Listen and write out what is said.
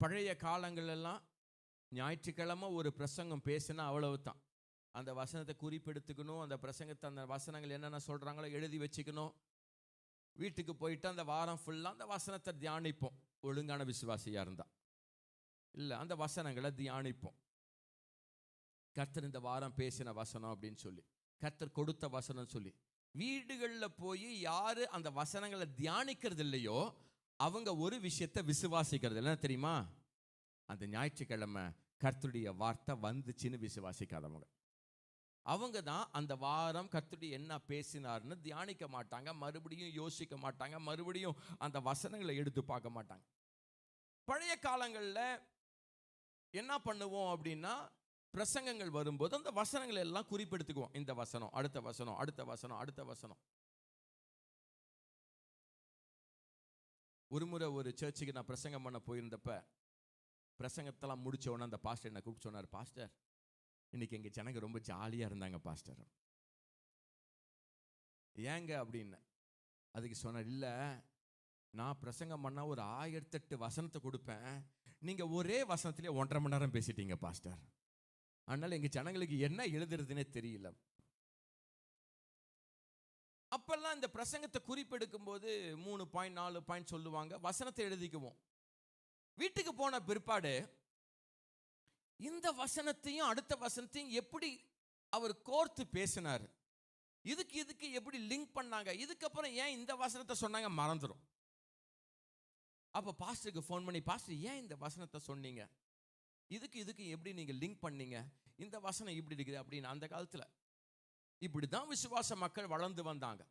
பழைய காலங்களெல்லாம் ஞாயிற்றுக்கிழமை ஒரு பிரசங்கம் பேசினா அவ்வளவு தான். அந்த வசனத்தை குறிப்பெடுத்துக்கணும், அந்த பிரசங்கத்தை அந்த வசனங்கள் என்னென்ன சொல்கிறாங்களோ எழுதி வச்சுக்கணும். வீட்டுக்கு போயிட்டு அந்த வாரம் ஃபுல்லாக அந்த வசனத்தை தியானிப்போம். ஒழுங்கான விசுவாசியாக இருந்தால் இல்லை, அந்த வசனங்களை தியானிப்போம். கர்த்தர் இந்த வாரம் பேசின வசனம் அப்படின்னு சொல்லி, கர்த்தர் கொடுத்த வசனம் சொல்லி, வீடுகளில் போய் யார் அந்த வசனங்களை தியானிக்கிறது இல்லையோ அவங்க ஒரு விஷயத்தை விசுவாசிக்கிறது இல்லை. தெரியுமா? அந்த ஞாயிற்றுக்கிழமை கர்த்தருடைய வார்த்தை வந்துச்சுன்னு விசுவாசிக்காதவங்க. அவங்க தான் அந்த வாரம் கர்த்தருடைய என்ன பேசினார்னு தியானிக்க மாட்டாங்க, மறுபடியும் யோசிக்க மாட்டாங்க, மறுபடியும் அந்த வசனங்களை எடுத்து பார்க்க மாட்டாங்க. பழைய காலங்களில் என்ன பண்ணுவோம் அப்படின்னா, பிரசங்கங்கள் வரும்போது அந்த வசனங்களை எல்லாம் குறிப்பெடுத்துக்குவோம். இந்த வசனம், அடுத்த வசனம், அடுத்த வசனம், அடுத்த வசனம். ஒரு முறை ஒரு சர்ச்சுக்கு நான் பிரசங்கம் பண்ண போயிருந்தப்ப, பிரசங்கத்தெல்லாம் முடிச்ச உடனே அந்த பாஸ்டர் என்னை கூப்பிட்டு சொன்னார், பாஸ்டர் இன்னைக்கு எங்கள் ஜனங்க ரொம்ப ஜாலியாக இருந்தாங்க பாஸ்டர். ஏங்க அப்படின்னு. அதுக்கு சொன்னார், இல்லை நான் பிரசங்கம் பண்ணால் ஒரு 1008 வசனத்தை கொடுப்பேன், நீங்கள் ஒரே வசனத்திலே 1.5 மணி நேரம் பேசிட்டீங்க பாஸ்டர். அதனால் எங்கள் ஜனங்களுக்கு என்ன எழுதுறதுன்னே தெரியல. அப்பெல்லாம் இந்த பிரசங்கத்தை குறிப்பெடுக்கும் போது 3 பாயிண்ட் 4 பாயிண்ட் சொல்லுவாங்க, வசனத்தை எழுதிக்குவோம். வீட்டுக்கு போன பிற்பாடு இந்த வசனத்தையும் அடுத்த வசனத்தையும் எப்படி அவர் கோர்த்து பேசினார், இதுக்கு எப்படி லிங்க் பண்ணாங்க, இதுக்கப்புறம் ஏன் இந்த வசனத்தை சொன்னாங்க மறந்துடும். அப்போ பாஸ்டருக்கு ஃபோன் பண்ணி, பாஸ்டர் ஏன் இந்த வசனத்தை சொன்னீங்க, இதுக்கு எப்படி நீங்கள் லிங்க் பண்ணீங்க, இந்த வசனம் இப்படி இருக்குது அப்படின்னு. அந்த காலத்தில் இப்படி தான் விசுவாச மக்கள் வளர்ந்து வந்தாங்க.